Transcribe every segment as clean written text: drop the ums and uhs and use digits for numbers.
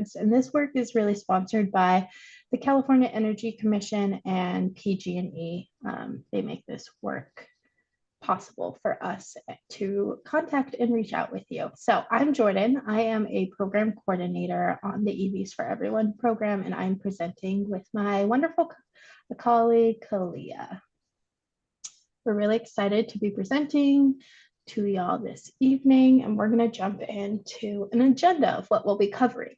advanced. And this work is really sponsored by the California Energy Commission and PG&E. They make this work possible for us to contact and reach out with you. So I'm Jordan. I am a program coordinator on the EVs for Everyone program, and I'm presenting with my wonderful colleague, Kalia. We're really excited to be presenting to y'all this evening, and we're going to jump into an agenda of what we'll be covering.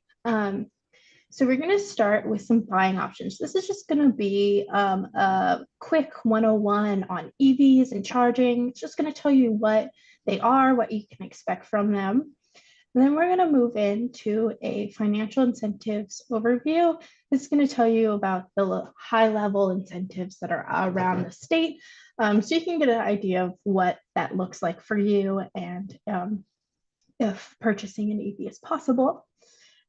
So we're going to start with some buying options. This is just going to be a quick 101 on EVs and charging. It's just going to tell you what they are, what you can expect from them. And then we're going to move into a financial incentives overview. It's going to tell you about the high level incentives that are around the state. So you can get an idea of what that looks like for you and if purchasing an EV is possible.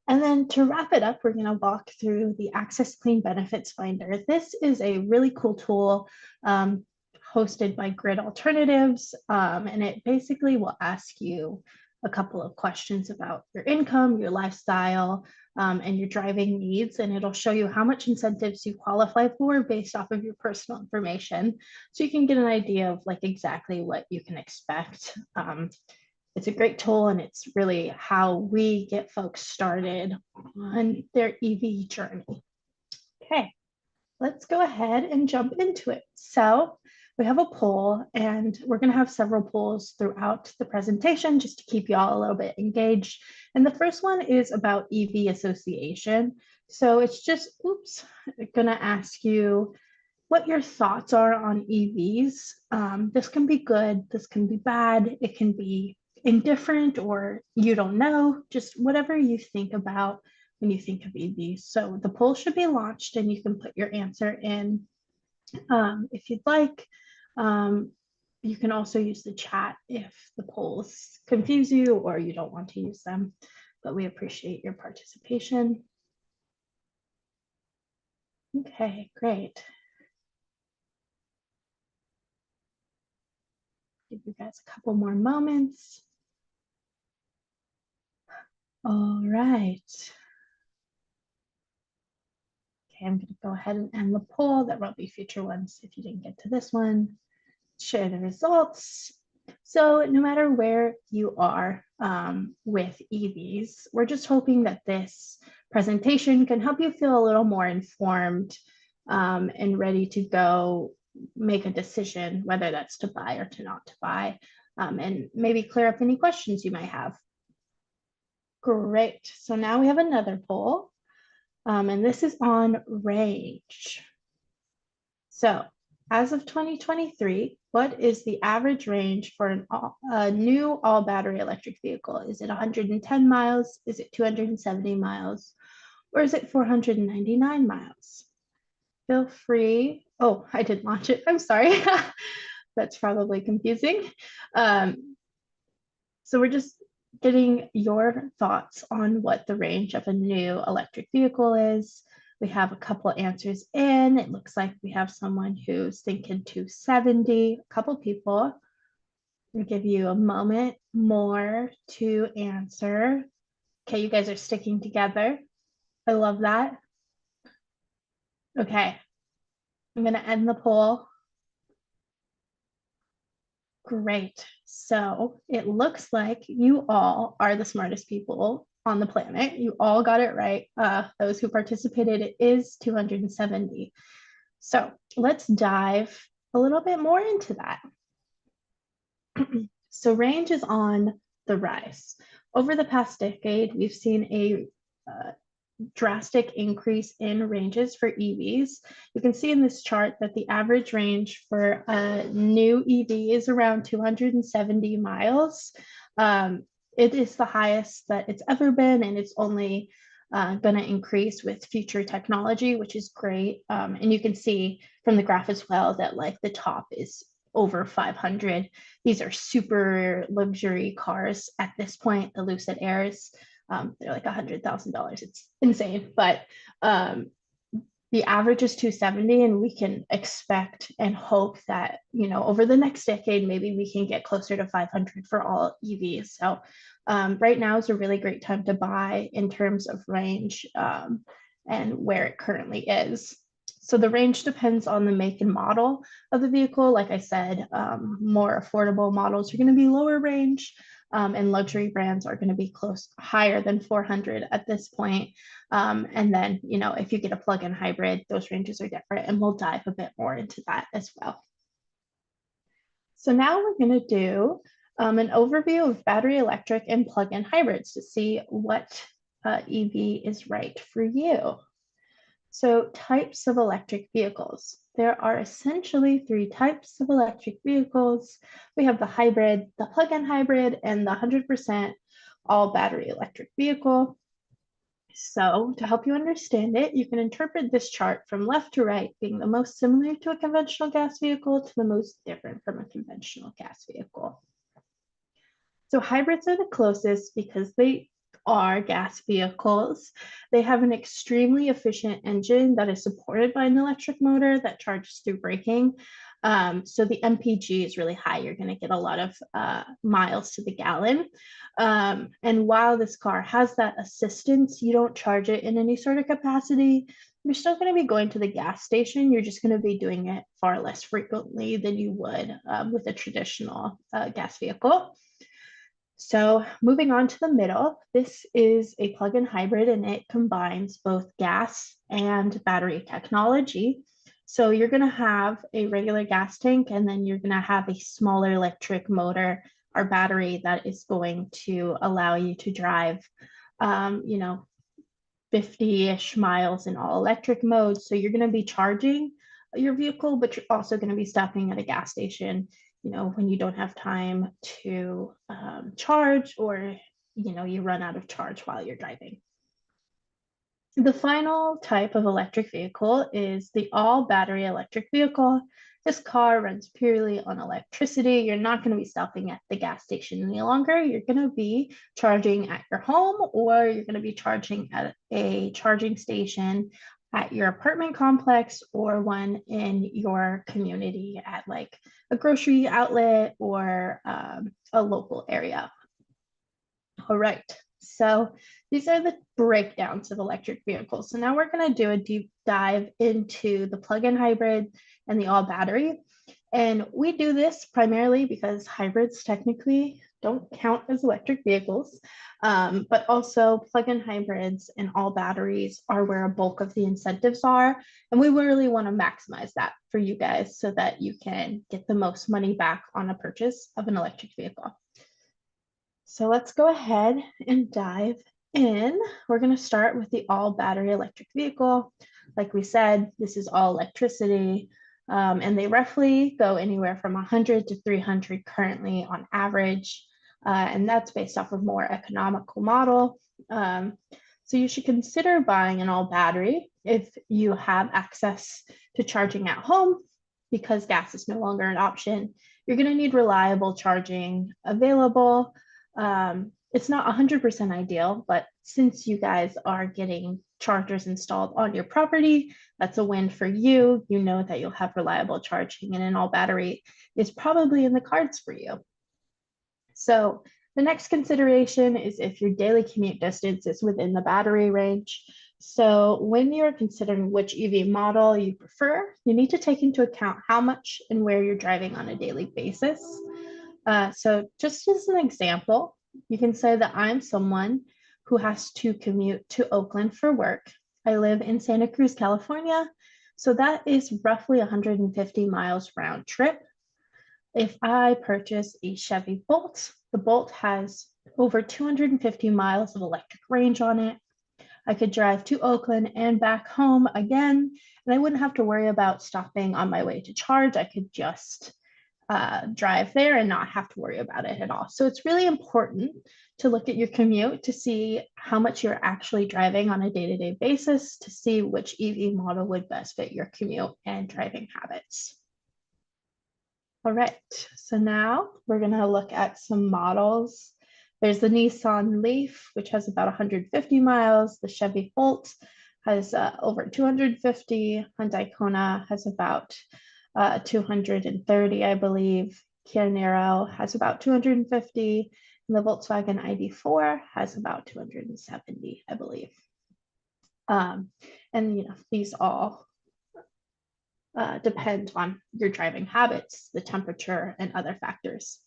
And then to wrap it up, we're going to walk through the Access Clean Benefits Finder. This is a really cool tool hosted by Grid Alternatives, and it basically will ask you a couple of questions about your income, your lifestyle, and your driving needs, and it'll show you how much incentives you qualify for based off of your personal information. So you can get an idea of like exactly what you can expect. It's a great tool, and it's really how we get folks started on their EV journey. Okay, let's go ahead and jump into it. So we have a poll, and we're going to have several polls throughout the presentation just to keep y'all a little bit engaged. And the first one is about EV association. So it's just, going to ask you what your thoughts are on EVs. This can be good, this can be bad, it can be indifferent, or you don't know, just whatever you think about when you think of EVs. So the poll should be launched, and you can put your answer in if you'd like. You can also use the chat if the polls confuse you or you don't want to use them, but we appreciate your participation. Okay, great. Give you guys a couple more moments. All right. Okay, I'm going to go ahead and end the poll. There will be future ones if you didn't get to this one. Share the results. So no matter where you are with EVs, we're just hoping that this presentation can help you feel a little more informed and ready to go make a decision, whether that's to buy or to not to buy, and maybe clear up any questions you might have. Great. So now we have another poll, and this is on range. So as of 2023, what is the average range for a new all battery electric vehicle? Is it 110 miles? Is it 270 miles? Or is it 499 miles? Feel free. Oh, I did launch it. I'm sorry. That's probably confusing. So we're just getting your thoughts on what the range of a new electric vehicle is. We have a couple answers in. It looks like we have someone who's thinking 270, a couple people. We'll give you a moment more to answer. Okay, you guys are sticking together. I love that. Okay, I'm gonna end the poll. Great. So it looks like you all are the smartest people on the planet. You all got it right. Those who participated, it is 270. So let's dive a little bit more into that. So range is on the rise. Over the past decade, we've seen a drastic increase in ranges for EVs. You can see in this chart that the average range for a new EV is around 270 miles. It is the highest that it's ever been, and it's only going to increase with future technology, which is great. And you can see from the graph as well that like the top is over 500. These are super luxury cars at this point, the Lucid Airs. They're like $100,000. It's insane, but The average is 270, and we can expect and hope that, over the next decade, maybe we can get closer to 500 for all EVs. So right now is a really great time to buy in terms of range and where it currently is. So the range depends on the make and model of the vehicle. Like I said, more affordable models are going to be lower range, and luxury brands are going to be higher than 400 at this point. And then, if you get a plug-in hybrid, those ranges are different, and we'll dive a bit more into that as well. So now we're going to do an overview of battery electric and plug-in hybrids to see what EV is right for you. So types of electric vehicles. There are essentially three types of electric vehicles. We have the hybrid, the plug-in hybrid, and the 100% all battery electric vehicle. So to help you understand it, you can interpret this chart from left to right, being the most similar to a conventional gas vehicle to the most different from a conventional gas vehicle. So hybrids are the closest because they are gas vehicles. They have an extremely efficient engine that is supported by an electric motor that charges through braking. So the MPG is really high. You're going to get a lot of miles to the gallon. And while this car has that assistance, you don't charge it in any sort of capacity. You're still going to be going to the gas station. You're just going to be doing it far less frequently than you would with a traditional gas vehicle. So moving on to the middle, this is a plug-in hybrid, and it combines both gas and battery technology. So you're going to have a regular gas tank, and then you're going to have a smaller electric motor or battery that is going to allow you to drive, 50-ish miles in all electric mode. So you're going to be charging your vehicle, but you're also going to be stopping at a gas station when you don't have time to charge, or you run out of charge while you're driving. The final type of electric vehicle is the all battery electric vehicle. This car runs purely on electricity. You're not going to be stopping at the gas station any longer. You're going to be charging at your home, or you're going to be charging at a charging station at your apartment complex, or one in your community at like a grocery outlet or a local area. All right, so these are the breakdowns of electric vehicles. So now we're going to do a deep dive into the plug-in hybrid and the all battery. And we do this primarily because hybrids technically don't count as electric vehicles, but also plug-in hybrids and all batteries are where a bulk of the incentives are. And we really want to maximize that for you guys so that you can get the most money back on a purchase of an electric vehicle. So let's go ahead and dive in. We're going to start with the all battery electric vehicle. Like we said, this is all electricity. And they roughly go anywhere from 100 to 300 currently on average. And that's based off of more economical model. So you should consider buying an all battery if you have access to charging at home, because gas is no longer an option. You're going to need reliable charging available. It's not 100% ideal, but since you guys are getting chargers installed on your property, that's a win for you. You know that you'll have reliable charging, and an all battery is probably in the cards for you. So the next consideration is if your daily commute distance is within the battery range. So when you're considering which EV model you prefer, you need to take into account how much and where you're driving on a daily basis. So just as an example, you can say that I'm someone who has to commute to Oakland for work. I live in Santa Cruz, California. So that is roughly 150 miles round trip. If I purchase a Chevy Bolt, the Bolt has over 250 miles of electric range on it. I could drive to Oakland and back home again, and I wouldn't have to worry about stopping on my way to charge. I could just drive there and not have to worry about it at all. So it's really important to look at your commute to see how much you're actually driving on a day-to-day basis to see which EV model would best fit your commute and driving habits. All right, so now we're going to look at some models. There's the Nissan Leaf, which has about 150 miles. The Chevy Bolt has over 250. Hyundai Kona has about 230, I believe. Kia Niro has about 250. And the Volkswagen ID4 has about 270, I believe. And these all depend on your driving habits, the temperature, and other factors.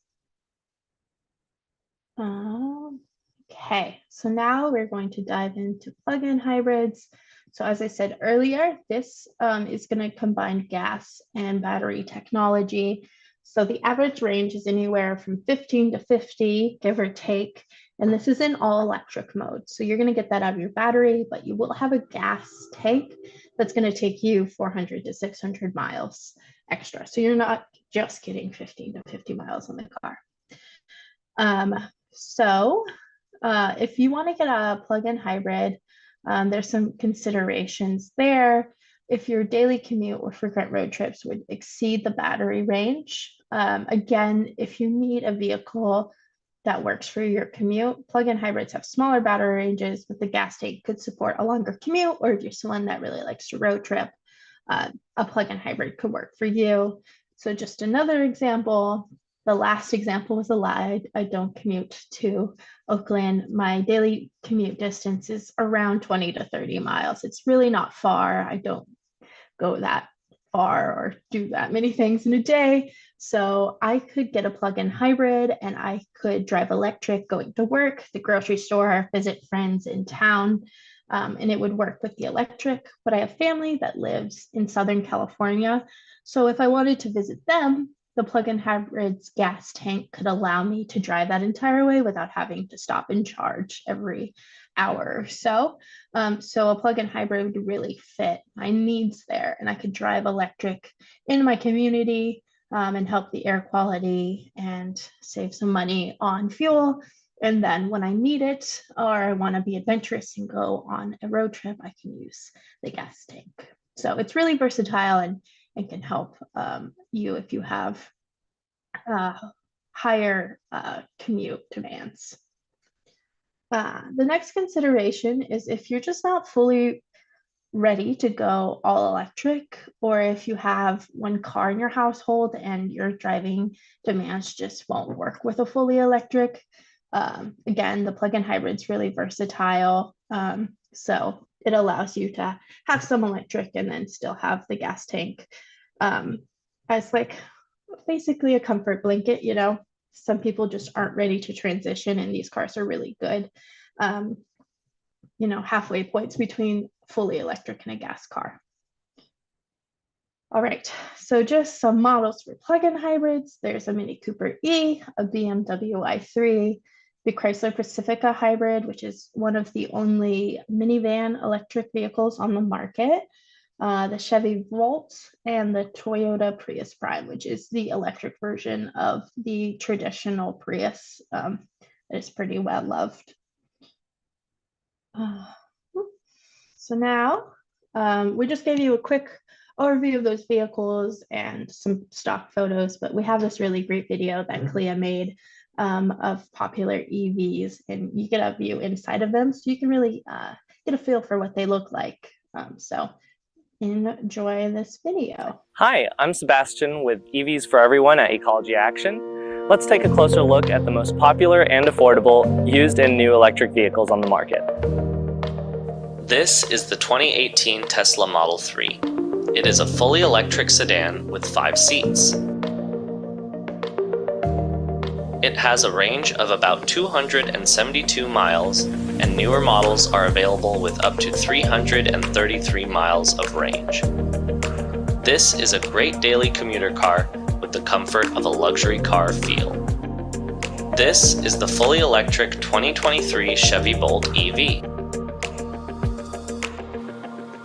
Okay, so now we're going to dive into plug-in hybrids. So as I said earlier, this is going to combine gas and battery technology. So the average range is anywhere from 15 to 50, give or take. And this is in all electric mode. So you're going to get that out of your battery, but you will have a gas tank that's going to take you 400 to 600 miles extra. So you're not just getting 15 to 50 miles on the car. If you want to get a plug-in hybrid, there's some considerations there. If your daily commute or frequent road trips would exceed the battery range, again, if you need a vehicle that works for your commute, plug-in hybrids have smaller battery ranges, but the gas tank could support a longer commute, or if you're someone that really likes to road trip, a plug-in hybrid could work for you. So just another example. The last example was a lie. I don't commute to Oakland. My daily commute distance is around 20 to 30 miles. It's really not far. I don't go that far or do that many things in a day. So I could get a plug-in hybrid and I could drive electric going to work, the grocery store, visit friends in town, and it would work with the electric. But I have family that lives in Southern California. So if I wanted to visit them, the plug-in hybrid's gas tank could allow me to drive that entire way without having to stop and charge every hour or so. So a plug-in hybrid would really fit my needs there, and I could drive electric in my community and help the air quality and save some money on fuel. And then when I need it or I want to be adventurous and go on a road trip, I can use the gas tank. So it's really versatile and can help you if you have higher commute demands. The next consideration is if you're just not fully ready to go all electric, or if you have one car in your household and your driving demands just won't work with a fully electric. Again, the plug-in hybrid's really versatile. So it allows you to have some electric and then still have the gas tank as like basically a comfort blanket. Some people just aren't ready to transition, and these cars are really good halfway points between fully electric and a gas car. All right, so just some models for plug-in hybrids. There's a Mini Cooper E, a BMW i3, the Chrysler Pacifica hybrid, which is one of the only minivan electric vehicles on the market, the Chevy Volt, and the Toyota Prius Prime, which is the electric version of the traditional Prius. That is pretty well loved. So now we just gave you a quick overview of those vehicles and some stock photos, but we have this really great video that Clea made of popular EVs, and you get a view inside of them, so you can really get a feel for what they look like. So enjoy this video. Hi, I'm Sebastian with EVs for Everyone at Ecology Action. Let's take a closer look at the most popular and affordable used and new electric vehicles on the market. This is the 2018 Tesla Model 3. It is a fully electric sedan with 5 seats. It has a range of about 272 miles, and newer models are available with up to 333 miles of range. This is a great daily commuter car with the comfort of a luxury car feel. This is the fully electric 2023 Chevy Bolt EV.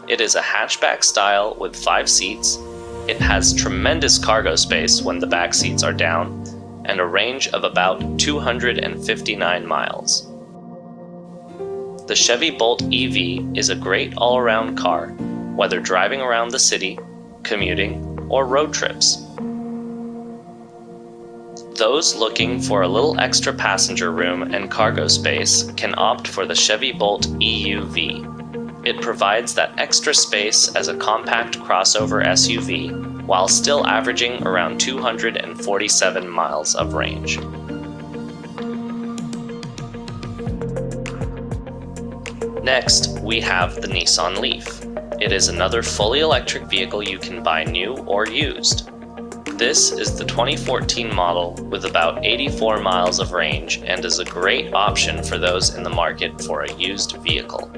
It is a hatchback style with 5 seats. It has tremendous cargo space when the back seats are down, and a range of about 259 miles. The Chevy Bolt EV is a great all-around car, whether driving around the city, commuting, or road trips. Those looking for a little extra passenger room and cargo space can opt for the Chevy Bolt EUV. It provides that extra space as a compact crossover SUV while still averaging around 247 miles of range. Next, we have the Nissan Leaf. It is another fully electric vehicle you can buy new or used. This is the 2014 model with about 84 miles of range and is a great option for those in the market for a used vehicle.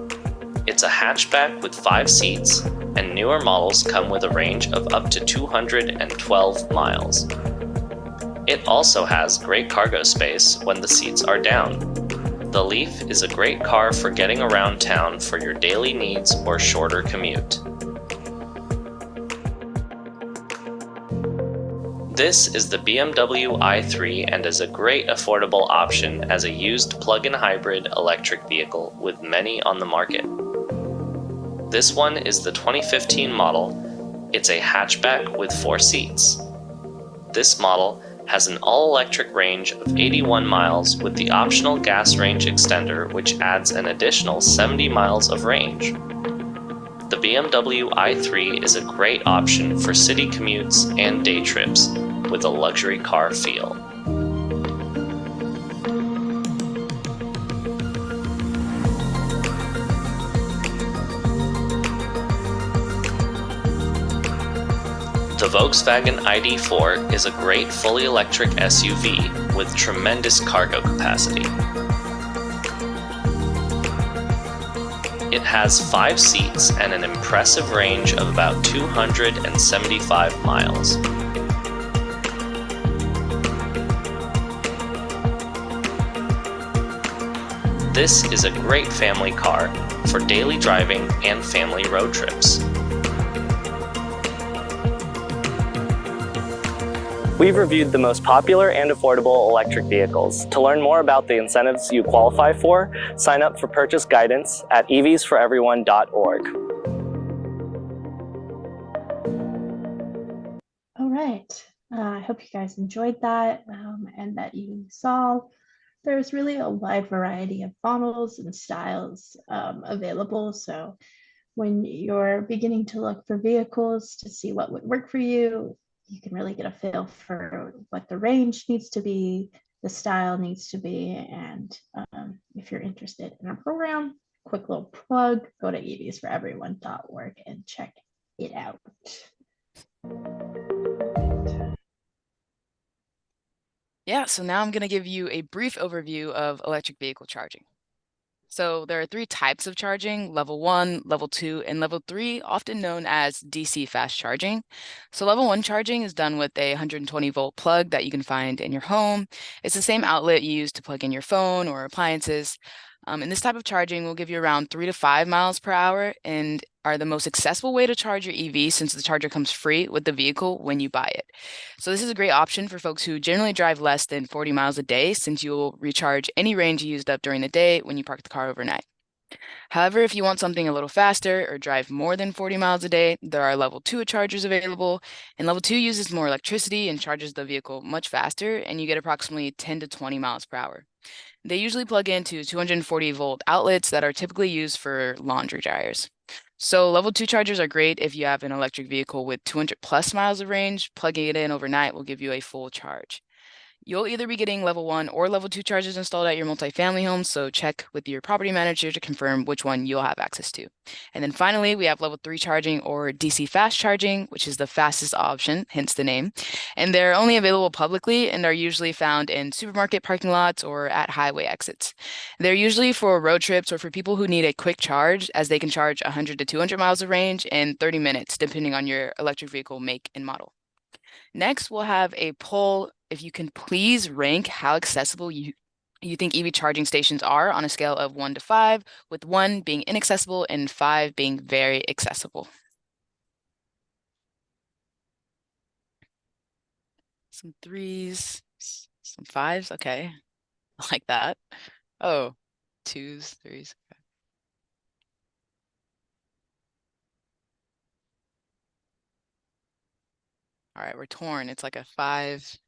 It's a hatchback with 5 seats, and newer models come with a range of up to 212 miles. It also has great cargo space when the seats are down. The Leaf is a great car for getting around town for your daily needs or shorter commute. This is the BMW i3 and is a great affordable option as a used plug-in hybrid electric vehicle with many on the market. This one is the 2015 model. It's a hatchback with 4 seats. This model has an all-electric range of 81 miles with the optional gas range extender, which adds an additional 70 miles of range. The BMW i3 is a great option for city commutes and day trips with a luxury car feel. The Volkswagen ID.4 is a great fully electric SUV with tremendous cargo capacity. It has 5 seats and an impressive range of about 275 miles. This is a great family car for daily driving and family road trips. We've reviewed the most popular and affordable electric vehicles. To learn more about the incentives you qualify for, sign up for purchase guidance at evsforeveryone.org. All right. I hope you guys enjoyed that and that you saw there's really a wide variety of models and styles available. So when you're beginning to look for vehicles to see what would work for you, you can really get a feel for what the range needs to be, the style needs to be, and if you're interested in a program, quick little plug, go to evsforeveryone.org and check it out. Yeah, so now I'm going to give you a brief overview of electric vehicle charging. So there are 3 types of charging: level 1, level 2, and level 3, often known as DC fast charging. So level 1 charging is done with a 120 volt plug that you can find in your home. It's the same outlet you use to plug in your phone or appliances. And this type of charging will give you around 3 to 5 miles per hour and are the most accessible way to charge your EV since the charger comes free with the vehicle when you buy it. So this is a great option for folks who generally drive less than 40 miles a day, since you will recharge any range you used up during the day when you park the car overnight. However, if you want something a little faster or drive more than 40 miles a day, there are level 2 chargers available, and level 2 uses more electricity and charges the vehicle much faster, and you get approximately 10 to 20 miles per hour. They usually plug into 240 volt outlets that are typically used for laundry dryers. So level 2 chargers are great if you have an electric vehicle with 200 plus miles of range. Plugging it in overnight will give you a full charge. You'll either be getting level 1 or level 2 chargers installed at your multifamily home, so check with your property manager to confirm which one you'll have access to. And then finally, we have level 3 charging or DC fast charging, which is the fastest option, hence the name. And they're only available publicly and are usually found in supermarket parking lots or at highway exits. They're usually for road trips or for people who need a quick charge, as they can charge 100 to 200 miles of range in 30 minutes, depending on your electric vehicle make and model. Next, we'll have a poll. If you can please rank how accessible you think EV charging stations are on a scale of 1 to 5, with 1 being inaccessible and 5 being very accessible. Some 3s, some 5s, okay. I like that. Oh, 2s, 3s. Okay. All right, we're torn. It's like a 5,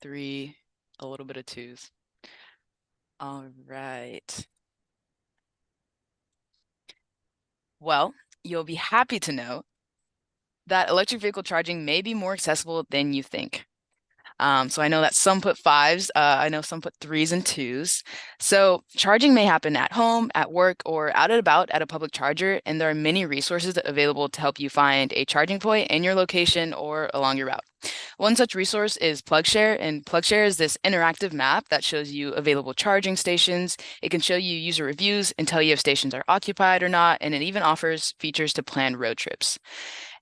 3, a little bit of 2s. All right. Well, you'll be happy to know that electric vehicle charging may be more accessible than you think. So I know that some put fives, I know some put threes and twos. So charging may happen at home, at work, or out and about at a public charger, and there are many resources available to help you find a charging point in your location or along your route. One such resource is PlugShare, and PlugShare is this interactive map that shows you available charging stations. It can show you user reviews and tell you if stations are occupied or not, and it even offers features to plan road trips.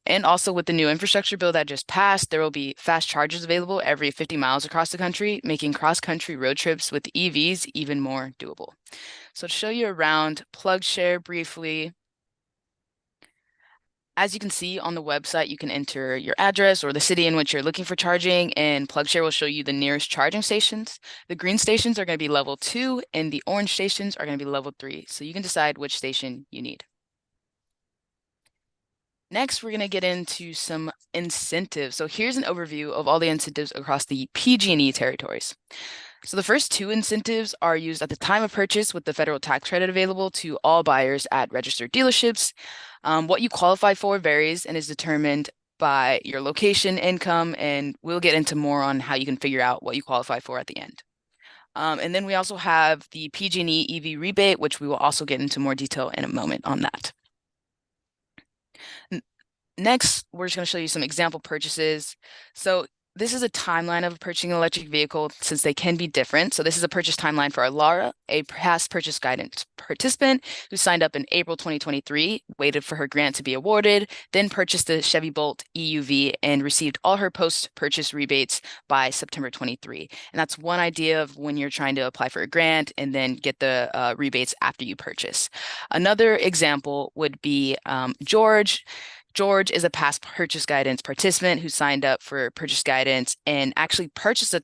And also with the new infrastructure bill that just passed, there will be fast chargers available every 50 miles across the country, making cross-country road trips with EVs even more doable. So to show you around PlugShare briefly, as you can see on the website, you can enter your address or the city in which you're looking for charging, and PlugShare will show you the nearest charging stations. The green stations are going to be level 2, and the orange stations are going to be level 3. So you can decide which station you need. Next, we're going to get into some incentives. So here's an overview of all the incentives across the PG&E territories. So the first 2 incentives are used at the time of purchase with the federal tax credit available to all buyers at registered dealerships. What you qualify for varies and is determined by your location, income, and we'll get into more on how you can figure out what you qualify for at the end. And then we also have the PG&E EV rebate, which we will also get into more detail in a moment on that. Next, we're just going to show you some example purchases. So this is a timeline of purchasing an electric vehicle since they can be different. So this is a purchase timeline for Alara, a past purchase guidance participant who signed up in April 2023, waited for her grant to be awarded, then purchased the Chevy Bolt EUV and received all her post-purchase rebates by September 23. And that's one idea of when you're trying to apply for a grant and then get the rebates after you purchase. Another example would be George. George is a past purchase guidance participant who signed up for purchase guidance and actually purchased a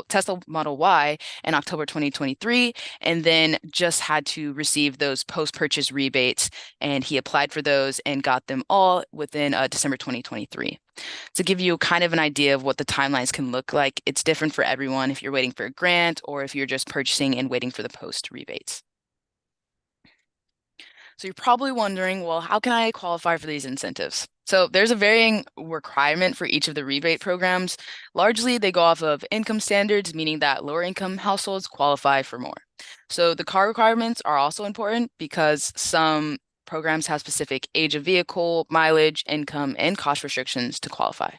Tesla Model Y in October 2023, and then just had to receive those post-purchase rebates, and he applied for those and got them all within December 2023. To give you kind of an idea of what the timelines can look like, it's different for everyone if you're waiting for a grant or if you're just purchasing and waiting for the post rebates. So you're probably wondering, well, how can I qualify for these incentives? So there's a varying requirement for each of the rebate programs. Largely, they go off of income standards, meaning that lower income households qualify for more. So the car requirements are also important because some programs have specific age of vehicle, mileage, income, and cost restrictions to qualify.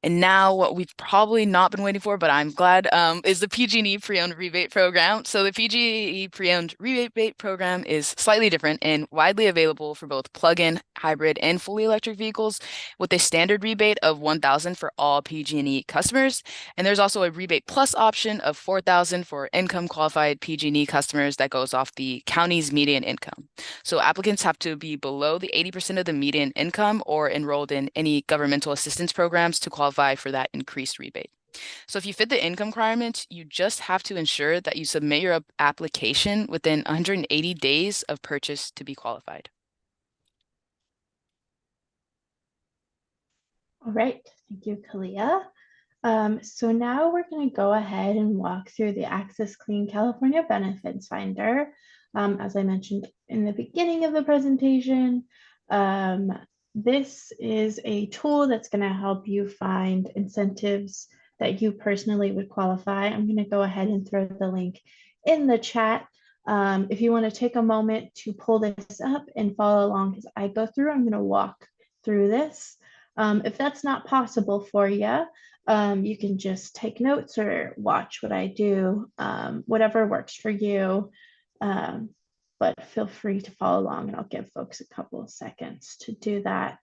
And now what we've probably not been waiting for, but I'm glad, is the PG&E pre-owned rebate program. So the PG&E pre-owned rebate program is slightly different and widely available for both plug-in, hybrid, and fully electric vehicles with a standard rebate of $1,000 for all PG&E customers. And there's also a rebate plus option of $4,000 for income qualified PG&E customers that goes off the county's median income. So applicants have to be below the 80% of the median income or enrolled in any governmental assistance programs to qualify for that increased rebate. So if you fit the income requirements, you just have to ensure that you submit your application within 180 days of purchase to be qualified. All right, thank you, Kalia. So now we're going to go ahead and walk through the Access Clean California Benefits Finder. As I mentioned in the beginning of the presentation, this is a tool that's going to help you find incentives that you personally would qualify. I'm going to go ahead and throw the link in the chat. If you want to take a moment to pull this up and follow along as I go through, I'm going to walk through this. If that's not possible for you, you can just take notes or watch what I do, whatever works for you. But feel free to follow along and I'll give folks a couple of seconds to do that.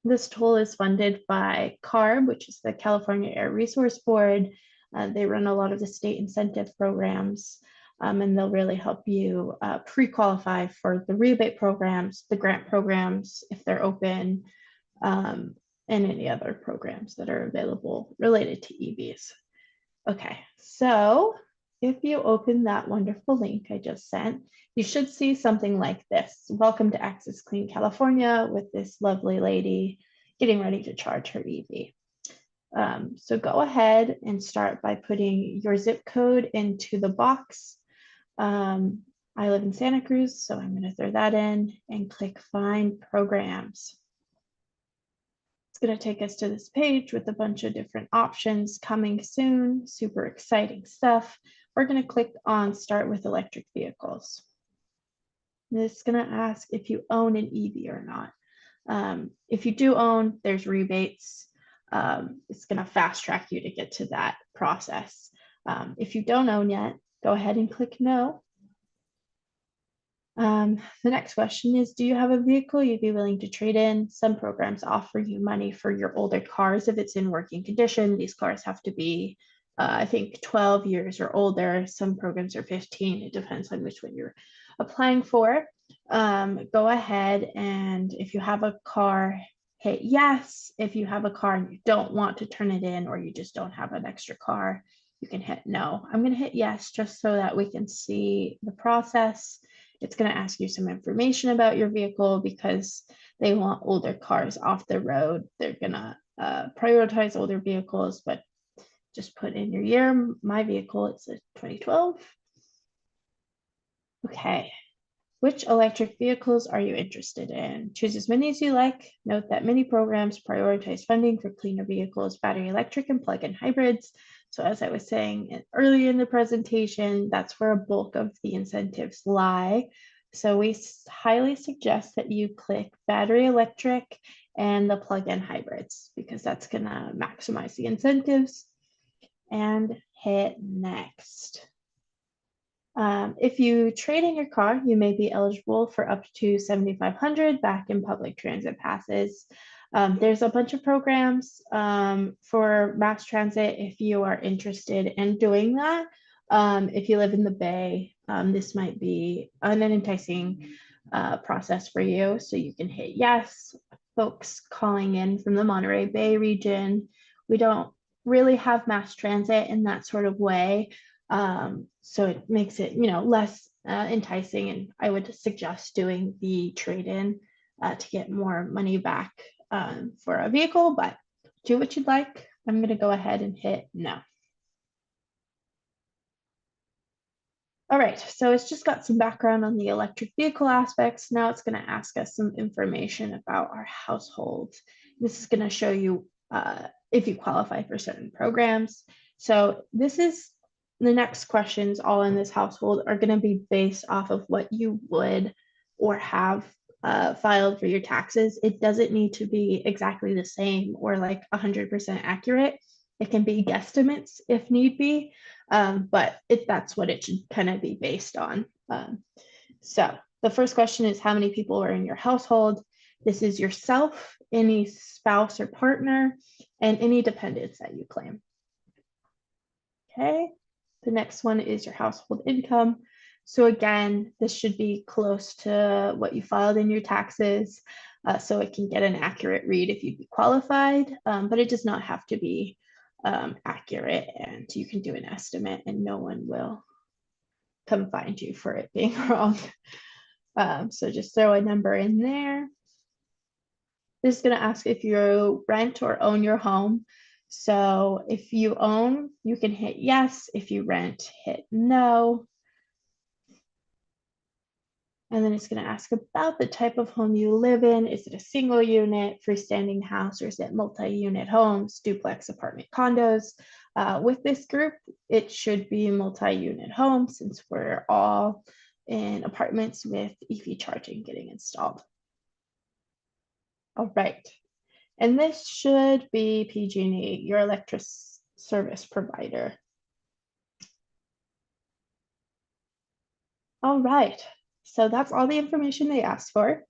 This tool is funded by CARB, which is the California Air Resource Board. They run a lot of the state incentive programs, and they'll really help you pre-qualify for the rebate programs, the grant programs, if they're open, and any other programs that are available related to EVs. Okay, so if you open that wonderful link I just sent, you should see something like this. Welcome to Access Clean California with this lovely lady getting ready to charge her EV. So go ahead and start by putting your zip code into the box. I I live in Santa Cruz, so I'm going to throw that in and click Find Programs. It's going to take us to this page with a bunch of different options coming soon, super exciting stuff. We're going to click on Start with Electric Vehicles. It's going to ask if you own an EV or not. If you do own, there's rebates. It's going to fast track you to get to that process. If you don't own yet, go ahead and click No. The next question is, do you have a vehicle you'd be willing to trade in? Some programs offer you money for your older cars if it's in working condition. These cars have to be, I think, 12 years or older. Some programs are 15. It depends on which one you're applying for. Go ahead and if you have a car, hit yes. If you have a car and you don't want to turn it in or you just don't have an extra car, you can hit no. I'm going to hit yes just so that we can see the process. It's going to ask you some information about your vehicle because they want older cars off the road. They're going to prioritize older vehicles, but just put in your year. My vehicle, it's a 2012. Okay. Which electric vehicles are you interested in? Choose as many as you like. Note that many programs prioritize funding for cleaner vehicles, battery electric and plug-in hybrids. So as I was saying earlier in the presentation, that's where a bulk of the incentives lie. So we highly suggest that you click battery electric and the plug-in hybrids because that's gonna maximize the incentives, and hit next. If you trade in your car, you may be eligible for up to $7,500 back in public transit passes. There's a bunch of programs for mass transit if you are interested in doing that. If you live in the Bay, this might be an enticing process for you. So you can hit yes. Folks calling in from the Monterey Bay region, we don't really have mass transit in that sort of way. So it makes it, less enticing, and I would suggest doing the trade-in to get more money back for a vehicle, but do what you'd like. I'm going to go ahead and hit no. All right, so it's just got some background on the electric vehicle aspects. Now it's going to ask us some information about our household. This is going to show you if you qualify for certain programs. So this is the next questions all in this household are going to be based off of what you would or have filed for your taxes. It doesn't need to be exactly the same or like 100% accurate. It can be guesstimates if need be, but that's what it should kind of be based on. So the first question is, how many people are in your household? This is yourself, any spouse or partner, and any dependents that you claim. Okay. The next one is your household income. So again, this should be close to what you filed in your taxes, so it can get an accurate read if you'd be qualified, but it does not have to be accurate, and you can do an estimate and no one will come find you for it being wrong. So just throw a number in there. This is going to ask if you rent or own your home. So if you own, you can hit yes. If you rent, hit no. And then it's going to ask about the type of home you live in. Is it a single unit, freestanding house, or is it multi-unit homes, duplex, apartment, condos? With this group, it should be multi-unit homes since we're all in apartments with EV charging getting installed. All right. And this should be PG&E, your electric service provider. All right. So that's all the information they asked for.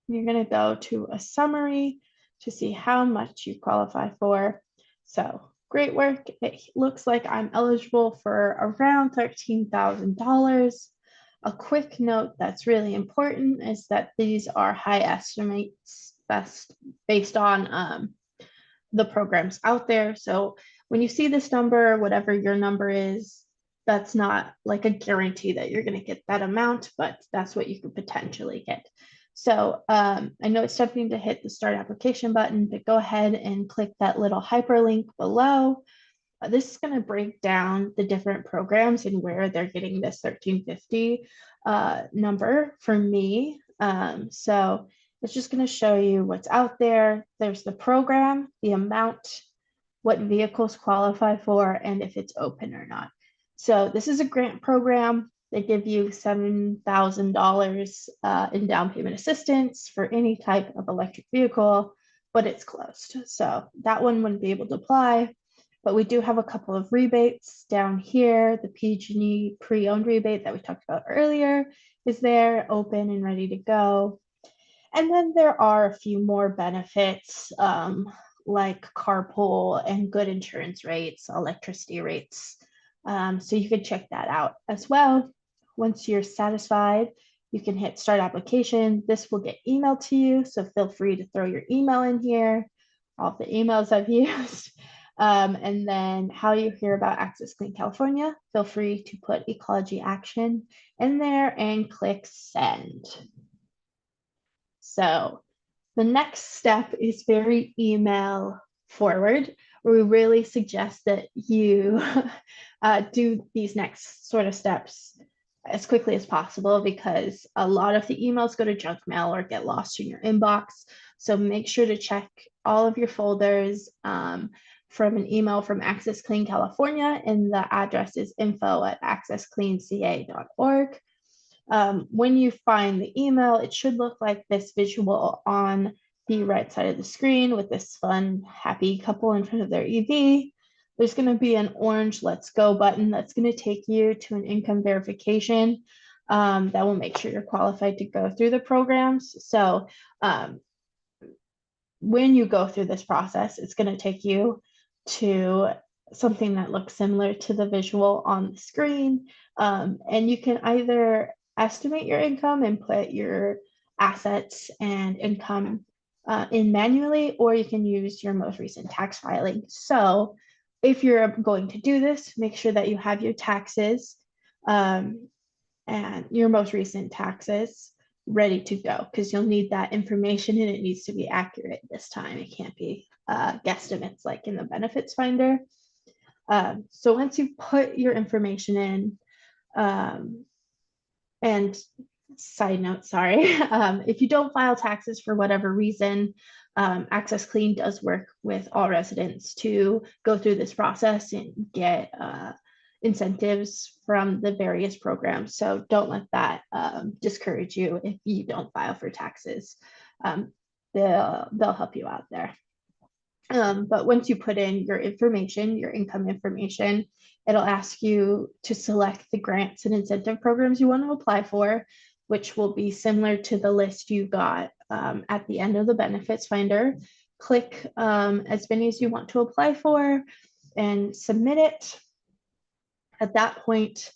You're going to go to a summary to see how much you qualify for. So great work. It looks like I'm eligible for around $13,000. A quick note that's really important is that these are high estimates based on the programs out there. So when you see this number, whatever your number is, that's not like a guarantee that you're going to get that amount, but that's what you could potentially get. So I know it's tempting to hit the start application button, but go ahead and click that little hyperlink below. This is going to break down the different programs and where they're getting this $1,350. number for me. So it's just going to show you what's out there. There's the program, the amount, what vehicles qualify for, and if it's open or not. So this is a grant program. They give you $7,000 in down payment assistance for any type of electric vehicle, but it's closed. So that one wouldn't be able to apply. But we do have a couple of rebates down here. The PG&E pre-owned rebate that we talked about earlier is there, open and ready to go. And then there are a few more benefits, like carpool and good insurance rates, electricity rates. So you can check that out as well. Once you're satisfied, you can hit start application. This will get emailed to you, so feel free to throw your email in here, all the emails I've used. And then how you hear about Access Clean California, feel free to put Ecology Action in there and click send. So the next step is very email forward. We really suggest that you do these next sort of steps as quickly as possible, because a lot of the emails go to junk mail or get lost in your inbox. So make sure to check all of your folders from an email from Access Clean California, and the address is info@accesscleanca.org. When you find the email, it should look like this visual on the right side of the screen with this fun, happy couple in front of their EV. There's going to be an orange Let's Go button that's going to take you to an income verification that will make sure you're qualified to go through the programs. So when you go through this process, it's going to take you to something that looks similar to the visual on the screen. And you can either estimate your income and put your assets and income in manually, or you can use your most recent tax filing. So if you're going to do this, make sure that you have your taxes and your most recent taxes ready to go, because you'll need that information and it needs to be accurate this time. It can't be guesstimates like in the benefits finder. So once you put your information in, and side note, sorry, if you don't file taxes for whatever reason, Access Clean does work with all residents to go through this process and get incentives from the various programs. So don't let that discourage you if you don't file for taxes. They'll help you out there. But once you put in your information, your income information, it'll ask you to select the grants and incentive programs you want to apply for, which will be similar to the list you got at the end of the benefits finder. Click as many as you want to apply for and submit it. At that point,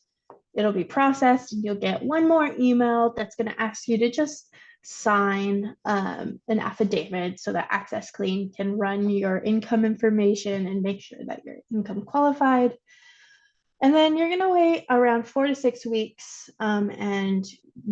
it'll be processed and you'll get one more email that's going to ask you to just sign an affidavit so that Access Clean can run your income information and make sure that you're income qualified. And then you're going to wait around 4 to 6 weeks and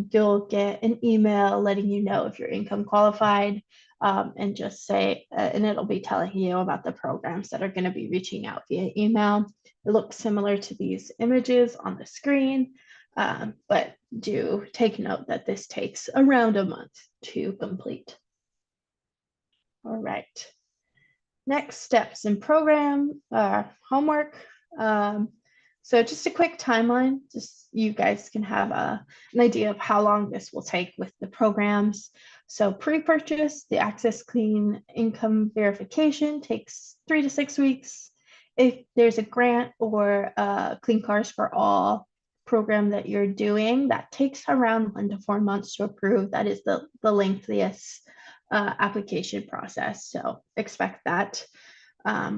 you'll get an email letting you know if you're income qualified, and just say, and it'll be telling you about the programs that are going to be reaching out via email. It looks similar to these images on the screen, but do take note that this takes around a month to complete. All right. Next steps in program homework. So just a quick timeline, just you guys can have an idea of how long this will take with the programs. So pre-purchase, the Access Clean income verification takes 3 to 6 weeks. If there's a grant or Clean Cars for All program that you're doing, that takes around 1 to 4 months to approve. That is the lengthiest application process. So expect that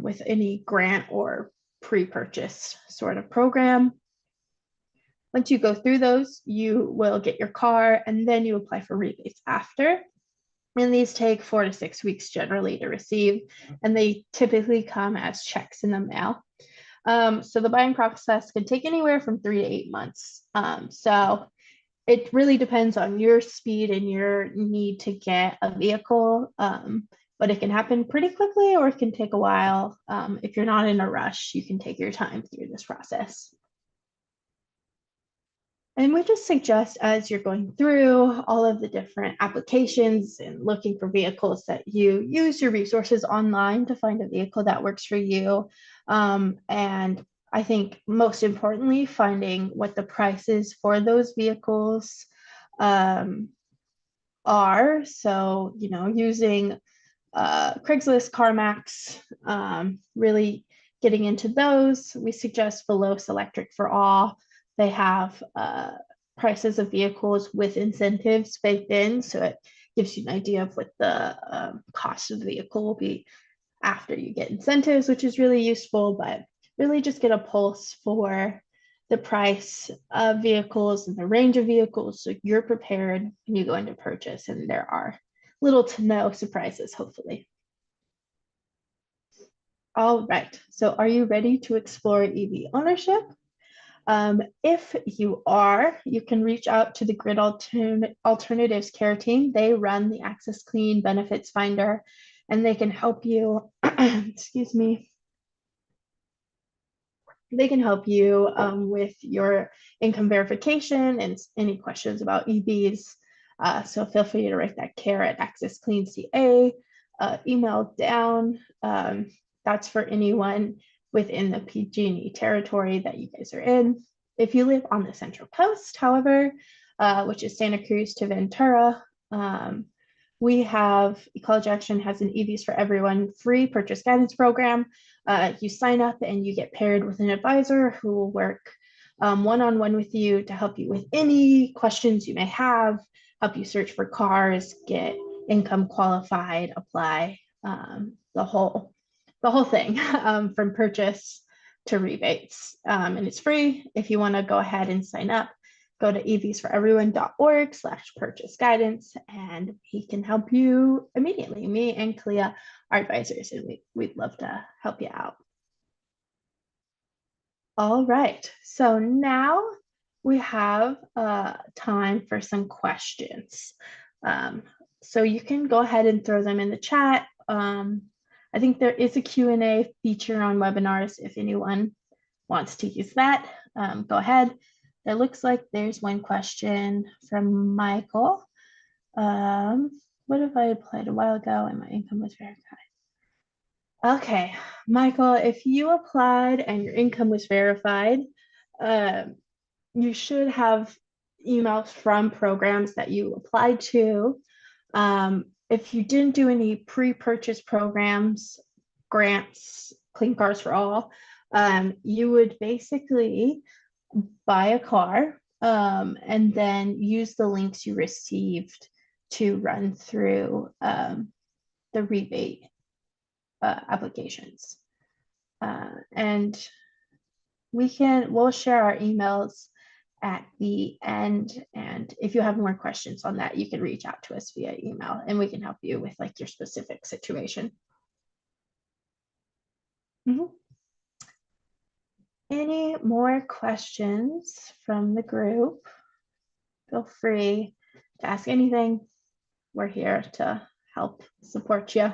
with any grant or pre-purchase sort of program. Once you go through those, you will get your car and then you apply for rebates after. And these take 4 to 6 weeks generally to receive, and they typically come as checks in the mail. So the buying process can take anywhere from 3 to 8 months. So it really depends on your speed and your need to get a vehicle. But it can happen pretty quickly or it can take a while. If you're not in a rush, you can take your time through this process. And we just suggest as you're going through all of the different applications and looking for vehicles that you use your resources online to find a vehicle that works for you. And I think most importantly, finding what the prices for those vehicles are. So, using Craigslist, CarMax, really getting into those. We suggest Veloce Electric for All. They have prices of vehicles with incentives baked in, so it gives you an idea of what the cost of the vehicle will be after you get incentives, which is really useful, but really just get a pulse for the price of vehicles and the range of vehicles so you're prepared when you go into purchase and there are little to no surprises, hopefully. All right, so are you ready to explore EV ownership? If you are, you can reach out to the Grid Alternatives Care Team. They run the Access Clean Benefits Finder, and they can help you, excuse me, they can help you with your income verification and any questions about EVs. So feel free to write that care at Access Clean CA, email down. That's for anyone within the PG&E territory that you guys are in. If you live on the Central Coast, however, which is Santa Cruz to Ventura, we have Ecology Action has an EVs for Everyone free purchase guidance program. You sign up and you get paired with an advisor who will work one-on-one with you to help you with any questions you may have, help you search for cars, get income qualified, apply, the whole thing from purchase to rebates. And it's free. If you want to go ahead and sign up, go to evsforeveryone.org/purchase guidance, and he can help you immediately. Me and Kalia are advisors, and we'd love to help you out. All right, so now we have time for some questions. So you can go ahead and throw them in the chat. I think there is a Q&A feature on webinars if anyone wants to use that. Go ahead. It looks like there's one question from Michael. What if I applied a while ago and my income was verified? Okay, Michael, if you applied and your income was verified, you should have emails from programs that you applied to. If you didn't do any pre-purchase programs, grants, Clean Cars for All, you would basically buy a car and then use the links you received to run through the rebate applications. And we'll share our emails at the end. And if you have more questions on that, you can reach out to us via email and we can help you with like your specific situation. Any more questions from the group? Feel free to ask anything. We're here to help support you.